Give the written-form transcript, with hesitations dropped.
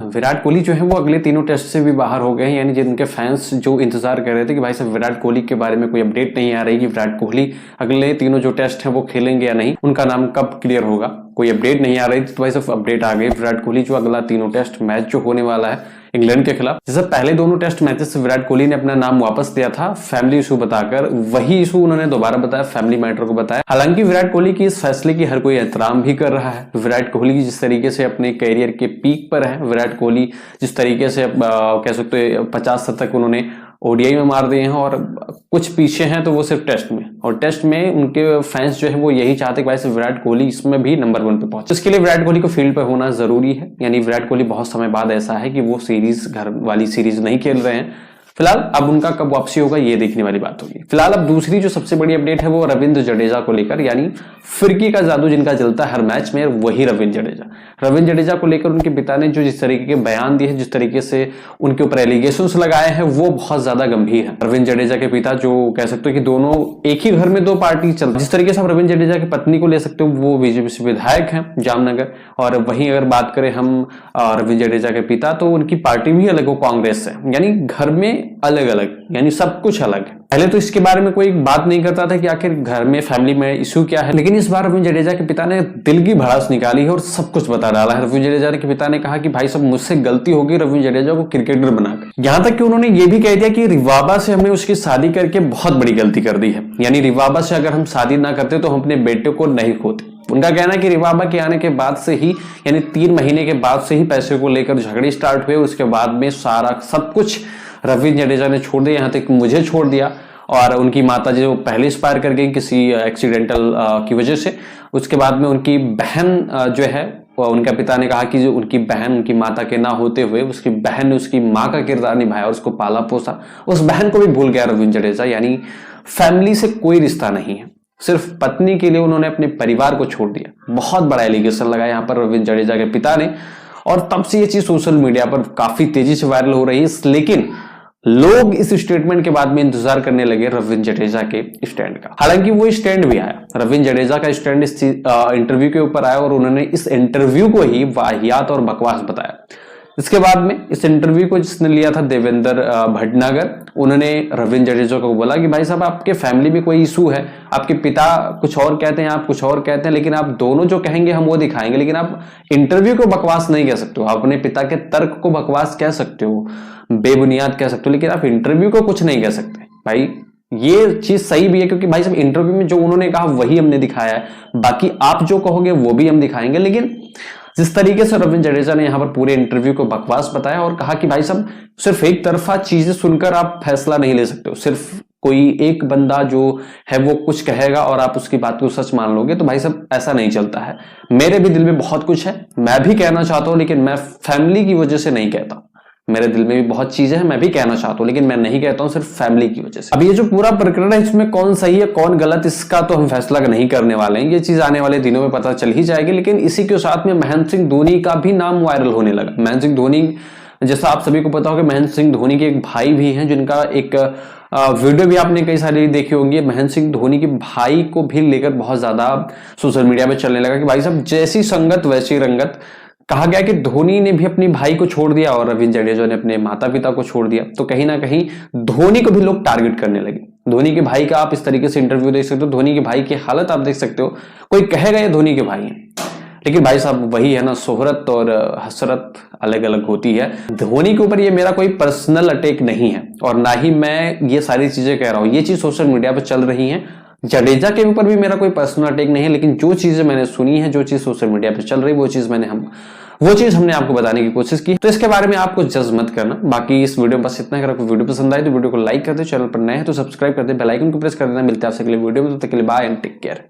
विराट कोहली जो है वो अगले तीनों टेस्ट से भी बाहर हो गए हैं, यानी जिनके फैंस जो इंतजार कर रहे थे कि भाई साहब विराट कोहली के बारे में कोई अपडेट नहीं आ रही कि विराट कोहली अगले तीनों जो टेस्ट हैं वो खेलेंगे या नहीं, उनका नाम कब क्लियर होगा, कोई अपडेट नहीं आ रही थी। तो भाई साहब अपडेट आ गई, विराट कोहली जो अगला तीनों टेस्ट मैच जो होने वाला है इंग्लैंड के खिलाफ, जैसे पहले दोनों टेस्ट मैचेस से विराट कोहली ने अपना नाम वापस दिया था फैमिली इशू बताकर, वही इशू उन्होंने दोबारा बताया, फैमिली मैटर को बताया। हालांकि विराट कोहली की इस फैसले की हर कोई एहतराम भी कर रहा है। विराट कोहली जिस तरीके से अपने करियर के पीक पर है, विराट कोहली जिस तरीके से कह सकते 50 शतक उन्होंने ओडीआई में मार दिए हैं और कुछ पीछे हैं तो वो सिर्फ टेस्ट में, और टेस्ट में उनके फैंस जो है वो यही चाहते कि भाई विराट कोहली इसमें भी नंबर 1 पे पहुंचे। इसके लिए विराट कोहली को फील्ड पे होना जरूरी है, यानी विराट कोहली बहुत समय बाद ऐसा है कि वो सीरीज, घर वाली सीरीज नहीं खेल रहे हैं फिलहाल। अब उनका कब वापसी होगा ये देखने वाली बात होगी। फिलहाल अब दूसरी जो सबसे बड़ी अपडेट है वो रविंद्र जडेजा को लेकर, यानी फिरकी का जादू जिनका चलता है हर मैच में, वही रविंद्र जडेजा। रविंद्र जडेजा को लेकर उनके पिता ने जो जिस तरीके के बयान दिए हैं, जिस तरीके से उनके ऊपर एलिगेशंस लगाए हैं, वो बहुत ज्यादा गंभीर है। रविंद्र जडेजा के पिता जो कह सकते हो कि दोनों एक ही घर में दो पार्टी चल, जिस तरीके से आप रविंद्र जडेजा की पत्नी को ले सकते हो, वो बीजेपी से विधायक है जामनगर, और वहीं अगर बात करें हम रविंद्र जडेजा के पिता, तो उनकी पार्टी भी अलग हो कांग्रेस से, यानी घर में अलग अलग, यानी सब कुछ अलग है। पहले तो इसके बारे में कोई बात नहीं करता था कि आखिर घर में फैमिली में इशू क्या है, लेकिन इस बार रविंद्र जडेजा के पिता ने दिल की भड़ास निकाली है और सब कुछ बता डाला है। रविंद्र जडेजा के पिता ने कहा कि भाई साहब मुझसे गलती होगी रविंद्र जडेजा को क्रिकेटर बनाकर, यहां तक कि उन्होंने ये भी कह दिया कि रिवाबा से हमने उसकी शादी करके बहुत बड़ी गलती कर दी है, यानी रिवाबा से अगर हम शादी ना करते तो हम अपने बेटे को नहीं खोते। उनका कहना है कि रिवाबा के आने के बाद से ही, यानी 3 महीने के बाद से ही पैसे को लेकर झगड़े स्टार्ट हुए, उसके बाद में सारा सब कुछ रविंद्र जडेजा ने छोड़ दिया, यहाँ तक मुझे छोड़ दिया, और उनकी माता जो पहले एक्सपायर कर गई किसी एक्सीडेंटल की वजह से। उसके बाद में उनकी बहन जो है, उनका पिता ने कहा कि जो उनकी बहन, उनकी माता के ना होते हुए उसकी बहन ने उसकी माँ का किरदार निभाया और उसको पाला पोसा, उस बहन को भी भूल गया रविंद्र जडेजा। यानी फैमिली से कोई रिश्ता नहीं है, सिर्फ पत्नी के लिए उन्होंने अपने परिवार को छोड़ दिया। बहुत बड़ा एलिगेशन लगा यहाँ पर रविंद्र जडेजा के पिता ने, और तब से ये चीज सोशल मीडिया पर काफी तेजी से वायरल हो रही है। लेकिन लोग इस स्टेटमेंट के बाद में इंतजार करने लगे रविंद्र जडेजा के स्टैंड का। हालांकि वो स्टैंड भी आया, रविंद्र जडेजा का स्टैंड इस इंटरव्यू के ऊपर आया, और उन्होंने इस इंटरव्यू को ही वाहियात और बकवास बताया। इसके बाद में इस इंटरव्यू को जिसने लिया था देवेंद्र भटनागर, उन्होंने रविंद्र जडेजा को बोला कि भाई साहब आपके फैमिली में कोई इशू है, आपके पिता कुछ और कहते हैं, आप कुछ और कहते हैं, लेकिन आप दोनों जो कहेंगे हम वो दिखाएंगे, लेकिन आप इंटरव्यू को बकवास नहीं कह सकते हो। आप अपने पिता के तर्क को बकवास कह सकते हो, बेबुनियाद कह सकते हो, लेकिन आप इंटरव्यू को कुछ नहीं कह सकते। भाई ये चीज सही भी है, क्योंकि भाई साहब इंटरव्यू में जो उन्होंने कहा वही हमने दिखाया है, बाकी आप जो कहोगे वो भी हम दिखाएंगे। लेकिन जिस तरीके से रविंद्र जडेजा ने यहां पर पूरे इंटरव्यू को बकवास बताया और कहा कि भाई साहब सिर्फ एक तरफा चीजें सुनकर आप फैसला नहीं ले सकते हो, सिर्फ कोई एक बंदा जो है वो कुछ कहेगा और आप उसकी बात को सच मान लोगे, तो भाई साहब ऐसा नहीं चलता है। मेरे भी दिल में बहुत कुछ है, मैं भी कहना चाहता हूं, लेकिन मैं फैमिली की वजह से नहीं कहता। मेरे दिल में भी बहुत चीजें हैं, मैं भी कहना चाहता हूं, लेकिन मैं नहीं कहता हूं सिर्फ फैमिली की वजह से। अब ये जो पूरा प्रकरण है इसमें कौन सही है कौन गलत, इसका तो हम फैसला नहीं करने वाले हैं, ये चीज आने वाले दिनों में पता चल ही जाएगी। लेकिन इसी के साथ में महेंद्र सिंह धोनी का भी नाम वायरल होने लगा। महेंद्र सिंह धोनी, जैसा आप सभी को पता होगा, महेंद्र सिंह धोनी के एक भाई भी हैं, जिनका एक वीडियो भी आपने कई सारी देखी होंगी। महेंद्र सिंह धोनी के भाई को भी लेकर बहुत ज्यादा सोशल मीडिया पे चलने लगा कि भाई साहब जैसी संगत वैसी रंगत। कहा गया कि धोनी ने भी अपनी भाई को छोड़ दिया और रविंद्र जडेजा ने अपने माता पिता को छोड़ दिया, तो कहीं ना कहीं धोनी को भी लोग टारगेट करने लगे। धोनी के भाई का आप इस तरीके से इंटरव्यू देख सकते हो, धोनी के भाई की हालत आप देख सकते हो, कोई कहेगा ये धोनी के भाई हैं, लेकिन भाई साहब वही है ना, शोहरत और हसरत अलग अलग होती है। धोनी के ऊपर ये मेरा कोई पर्सनल अटैक नहीं है, और ना ही मैं ये सारी चीजें कह रहा हूं, ये चीज सोशल मीडिया पर चल रही है। जडेजा के ऊपर भी मेरा कोई पर्सनल अटैक नहीं है, लेकिन जो चीजें मैंने सुनी है, जो चीज सोशल मीडिया पे चल रही है, वो चीज हमने आपको बताने की कोशिश की। तो इसके बारे में आपको जज मत करना। बाकी इस वीडियो में बस इतना। अगर आपको वीडियो पसंद आए तो वीडियो को लाइक कर दे, चैनल पर नए हैं तो सब्सक्राइब कर दे, बेल आइकन को प्रेस कर देना। मिलते हैं आपसे अगले वीडियो में, तब तक के लिए बाय एंड टेक केयर।